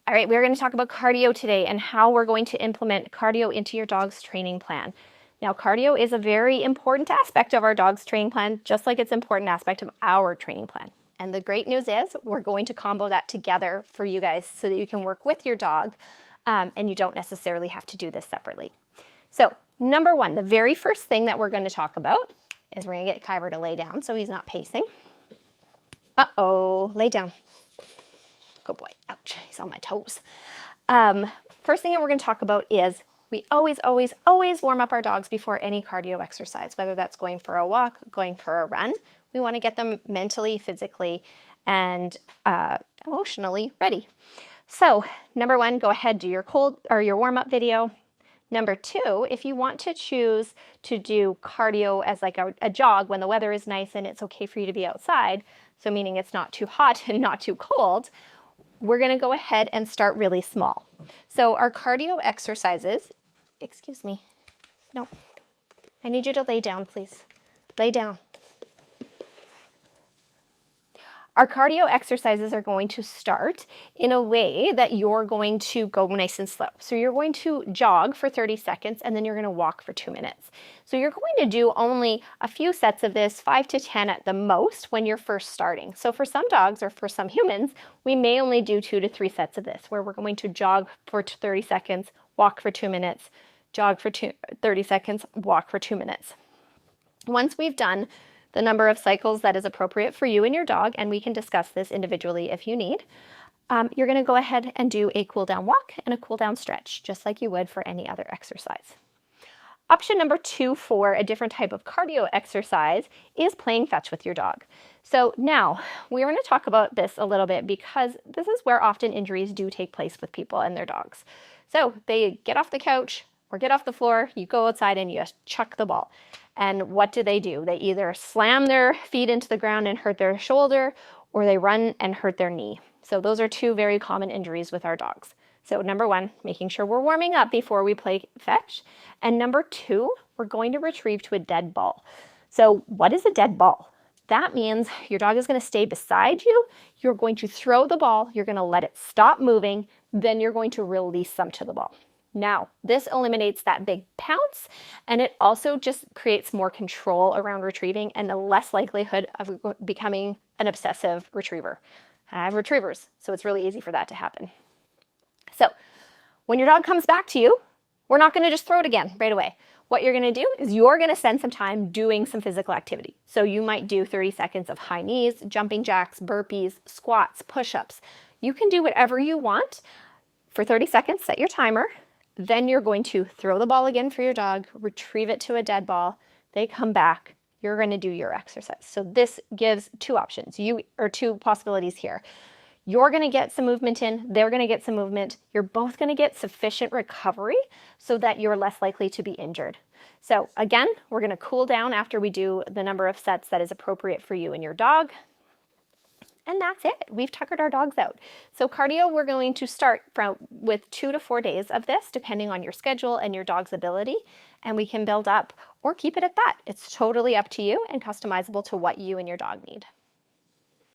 All right, we're going to talk about cardio today and how we're going to implement cardio into your dog's training plan. Now, cardio is a very important aspect of our dog's training plan, just like it's an important aspect of our training plan. And the great news is we're going to combo that together for you guys so that you can work with your dog and you don't necessarily have to do this separately. So, number one, the very first thing that we're going to talk about is we're going to get Kyber to lay down so he's not pacing. Uh-oh, lay down. Good boy. Ouch, he's on my toes. First thing that we're going to talk about is we always warm up our dogs before any cardio exercise, whether that's going for a walk, going for a run. We want to get them mentally, physically, and emotionally ready. So, number one, go ahead, do your cold or your warm-up video. Number two, if you want to choose to do cardio as like a jog when the weather is nice and it's okay for you to be outside, so meaning it's not too hot and not too cold, we're going to go ahead and start really small. So our cardio exercises, excuse me, no, I need you to lay down, please. Lay down. Our cardio exercises are going to start in a way that you're going to go nice and slow. So you're going to jog for 30 seconds and then you're going to walk for 2 minutes. So you're going to do only a few sets of this, 5 to 10 at the most when you're first starting. So for some dogs or for some humans, we may only do 2 to 3 sets of this where we're going to jog for 30 seconds, walk for 2 minutes, jog for 30 seconds, walk for 2 minutes. Once we've done the number of cycles that is appropriate for you and your dog, and we can discuss this individually if you need, you're going to go ahead and do a cool down walk and a cool down stretch, just like you would for any other exercise. Option number 2 for a different type of cardio exercise is playing fetch with your dog. So now we're going to talk about this a little bit because this is where often injuries do take place with people and their dogs. So they get off the couch or get off the floor, you go outside and you chuck the ball. And what do? They either slam their feet into the ground and hurt their shoulder, or they run and hurt their knee. So those are 2 very common injuries with our dogs. So number 1, making sure we're warming up before we play fetch. And number 2, we're going to retrieve to a dead ball. So what is a dead ball? That means your dog is going to stay beside you. You're going to throw the ball. You're going to let it stop moving. Then you're going to release them to the ball. Now, this eliminates that big pounce, and it also just creates more control around retrieving and a less likelihood of becoming an obsessive retriever. I have retrievers, so it's really easy for that to happen. So when your dog comes back to you, we're not going to just throw it again right away. What you're going to do is you're going to spend some time doing some physical activity. So you might do 30 seconds of high knees, jumping jacks, burpees, squats, push-ups. You can do whatever you want for 30 seconds, set your timer. Then you're going to throw the ball again for your dog, retrieve it to a dead ball. They come back. You're going to do your exercise. So this gives 2 options, 2 possibilities here. You're going to get some movement in. They're going to get some movement. You're both going to get sufficient recovery so that you're less likely to be injured. So again, we're going to cool down after we do the number of sets that is appropriate for you and your dog. And that's it. We've tuckered our dogs out. So cardio, we're going to start with 2 to 4 days of this, depending on your schedule and your dog's ability. And we can build up or keep it at that. It's totally up to you and customizable to what you and your dog need.